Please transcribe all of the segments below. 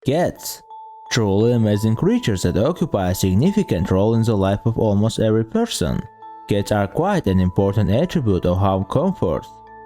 Cats. Truly amazing creatures that occupy a significant role in the life of almost every person. Cats are quite an important attribute of home comfort.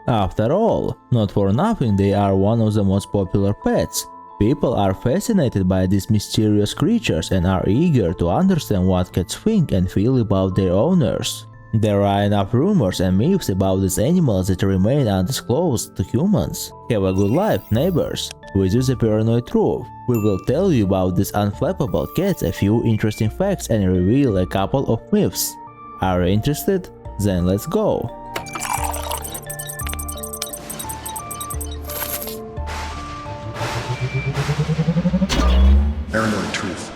After all, not for nothing they are one of the most popular pets. People are fascinated by these mysterious creatures and are eager to understand what cats think and feel about their owners. There are enough rumors and myths about these animals that remain undisclosed to humans. Have a good life, neighbors! With the paranoid truth, we will tell you about these unflappable cats, a few interesting facts, and reveal a couple of myths. Are you interested? Then let's go! Paranoid truth.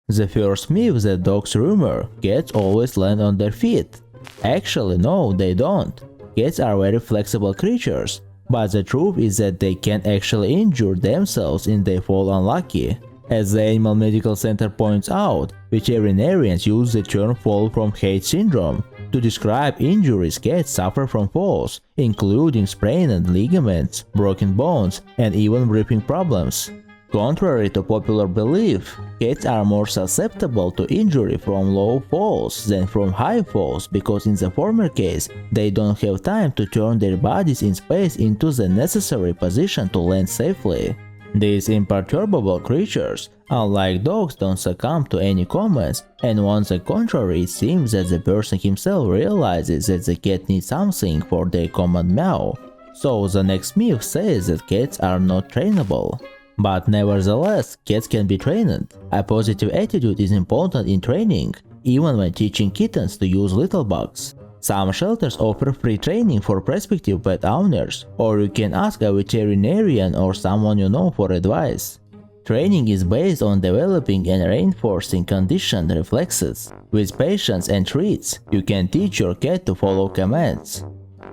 The first myth that dogs rumor, cats always land on their feet. Actually, no, they don't. Cats are very flexible creatures, but the truth is that they can actually injure themselves if they fall unlucky. As the Animal Medical Center points out, veterinarians use the term fall from height syndrome to describe injuries cats suffer from falls, including sprained ligaments, broken bones, and even breathing problems. Contrary to popular belief, cats are more susceptible to injury from low falls than from high falls because in the former case, they don't have time to turn their bodies in space into the necessary position to land safely. These imperturbable creatures, unlike dogs, don't succumb to any comments, and on the contrary, it seems that the person himself realizes that the cat needs something for their command meow. So the next myth says that cats are not trainable. But nevertheless, cats can be trained. A positive attitude is important in training, even when teaching kittens to use little bugs. Some shelters offer free training for prospective pet owners, or you can ask a veterinarian or someone you know for advice. Training is based on developing and reinforcing conditioned reflexes. With patience and treats, you can teach your cat to follow commands.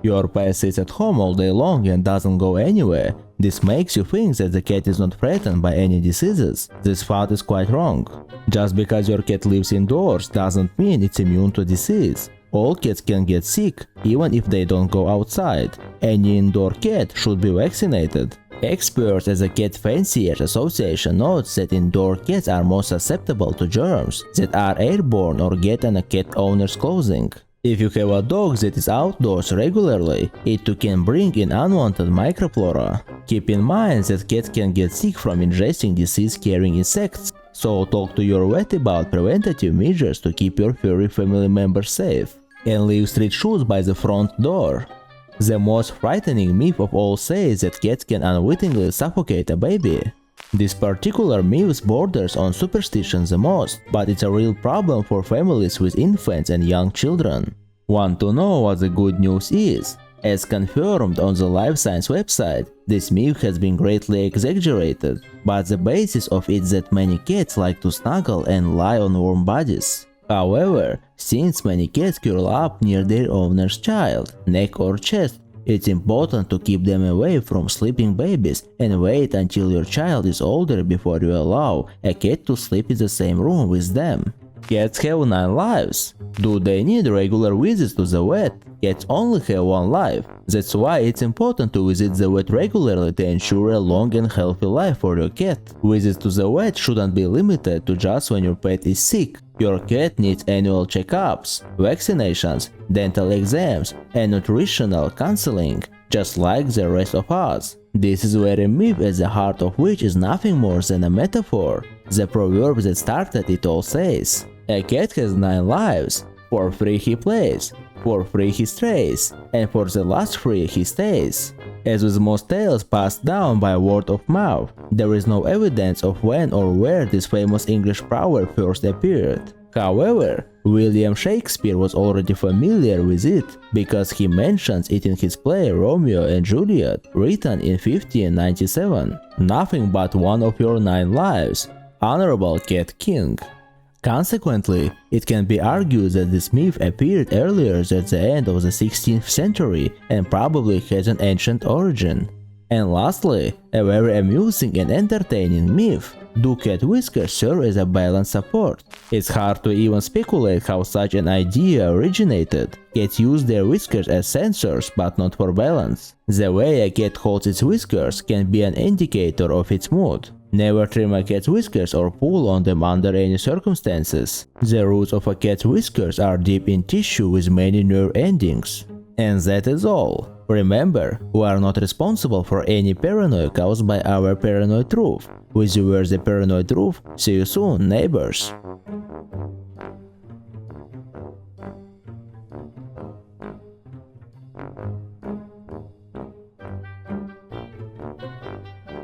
Your pet sits at home all day long and doesn't go anywhere. This makes you think that the cat is not threatened by any diseases. This thought is quite wrong. Just because your cat lives indoors doesn't mean it's immune to disease. All cats can get sick, even if they don't go outside. Any indoor cat should be vaccinated. Experts at the Cat Fanciers Association notes that indoor cats are more susceptible to germs that are airborne or get on a cat owner's clothing. If you have a dog that is outdoors regularly, it too can bring in unwanted microflora. Keep in mind that cats can get sick from ingesting disease-carrying insects, so talk to your vet about preventative measures to keep your furry family members safe. And leave street shoes by the front door. The most frightening myth of all says that cats can unwittingly suffocate a baby. This particular myth borders on superstition the most, but it's a real problem for families with infants and young children. Want to know what the good news is? As confirmed on the Life Science website, this myth has been greatly exaggerated, but the basis of it is that many cats like to snuggle and lie on warm bodies. However, since many cats curl up near their owner's child, neck or chest, it's important to keep them away from sleeping babies and wait until your child is older before you allow a cat to sleep in the same room with them. Cats have 9 lives. Do they need regular visits to the vet? Cats only have 1 life. That's why it's important to visit the vet regularly to ensure a long and healthy life for your cat. Visits to the vet shouldn't be limited to just when your pet is sick. Your cat needs annual checkups, vaccinations, dental exams, and nutritional counseling, just like the rest of us. This is where a myth at the heart of which is nothing more than a metaphor. The proverb that started it all says, "A cat has 9 lives. For 3 he plays, for 3 he strays, and for the last 3 he stays." As with most tales passed down by word of mouth, there is no evidence of when or where this famous English proverb first appeared. However, William Shakespeare was already familiar with it because he mentions it in his play Romeo and Juliet, written in 1597. Nothing but one of your 9 lives, Honorable Cat King. Consequently, it can be argued that this myth appeared earlier at the end of the 16th century and probably has an ancient origin. And lastly, a very amusing and entertaining myth. Do cat whiskers serve as a balance support? It's hard to even speculate how such an idea originated. Cats use their whiskers as sensors, but not for balance. The way a cat holds its whiskers can be an indicator of its mood. Never trim a cat's whiskers or pull on them under any circumstances. The roots of a cat's whiskers are deep in tissue with many nerve endings. And that is all. Remember, we are not responsible for any paranoia caused by our paranoid roof. With you were the paranoid roof. See you soon, neighbors.